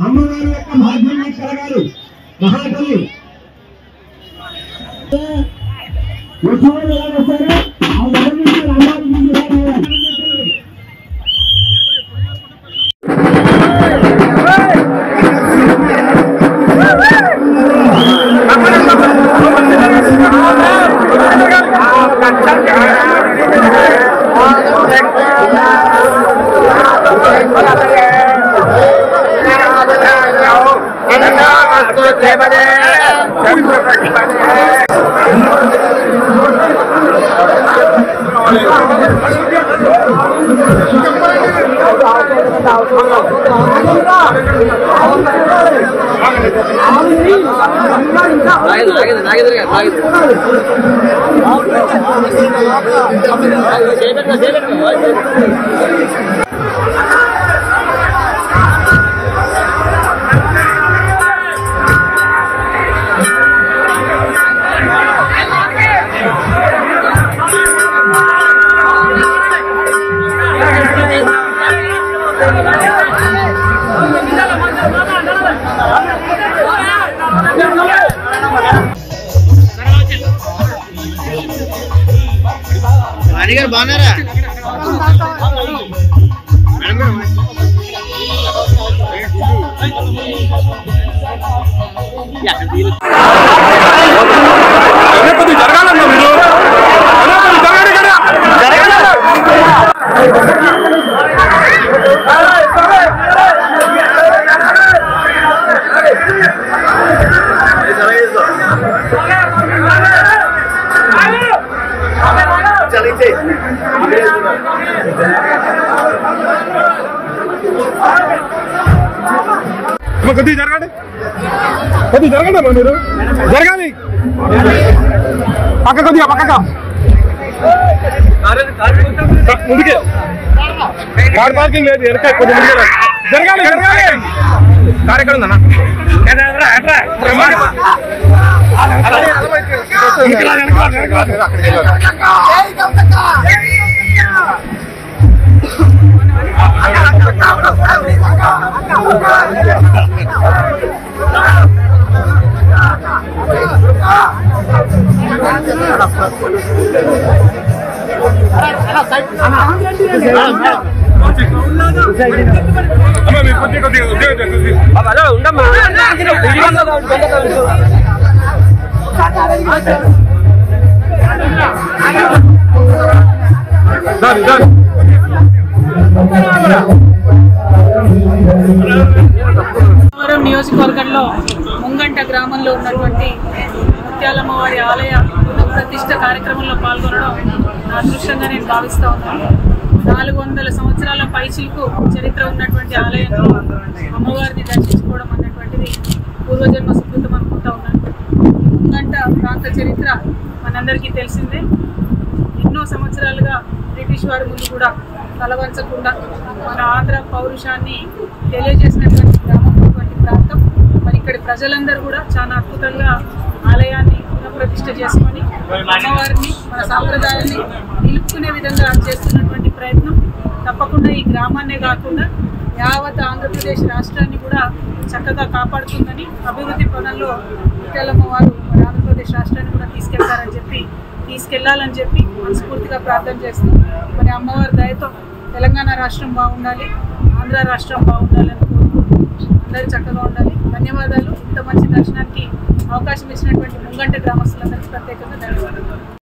అమ్మవారి యొక్క భాగ్యాన్ని కలగాలి మహాతల్లి గారు బాగున్నారా కొద్దిగా జరగండి అమ్మా మీరు జరగాలి పక్క కొద్దిగా పక్కగా ముందుకే కార్ పార్కింగ్ లేదు వెనక కొద్దిగా ముందుగా జరగాలి కార్ ఎక్కడ ఉందన్నా నియోజకవర్గంలో ముంగంట గ్రామంలో ఉన్నటువంటి ముత్యాలమ్మవారి ఆలయ ప్రతిష్ట కార్యక్రమంలో పాల్గొనడం నా అదృష్టంగా నేను భావిస్తా ఉన్నాను. 400 సంవత్సరాల పైచిలకు చరిత్ర ఉన్నటువంటి ఆలయంలో అమ్మవారిని దర్శించుకోవడం అన్నటువంటిది పూర్వజన్మ సుకృతం అనుకుంటా ఉన్నాను. ముంగంట ప్రాంత చరిత్ర మనందరికీ తెలిసిందే. ఎన్నో సంవత్సరాలుగా బ్రిటిష్ వారి ముందు కూడా తలవంచకుండా మన ఆంధ్ర పౌరుషాన్ని తెలియజేసినటువంటి గ్రామం ప్రాంతం. మరి ఇక్కడి ప్రజలందరూ కూడా చాలా అద్భుతంగా ఆలయాన్ని పునఃప్రతిష్ఠ చేసుకొని అమ్మవారిని మన సాంప్రదాయాన్ని నిలుపుకునే విధంగా చేస్తున్నటువంటి ప్రయత్నం తప్పకుండా ఈ గ్రామాన్నే కాకుండా యావత్ ఆంధ్రప్రదేశ్ రాష్ట్రాన్ని కూడా చక్కగా కాపాడుతుందని, అభివృద్ధి పనుల్లో ముత్యాలమ్మవారు మరి ఆంధ్రప్రదేశ్ రాష్ట్రాన్ని కూడా తీసుకెళ్లాలని చెప్పి మనస్ఫూర్తిగా ప్రార్థన చేస్తున్నాం. మరి అమ్మవారి దయతో తెలంగాణ రాష్ట్రం బాగుండాలి, ఆంధ్ర రాష్ట్రం బాగుండాలని కోరుకుంటూ అందరూ చక్కగా ఉండాలి. ధన్యవాదాలు. ఇంత మంచి దర్శనానికి అవకాశం ఇచ్చినటువంటి ముంగంట గ్రామస్తులందరికీ ప్రత్యేకంగా ధన్యవాదాలు.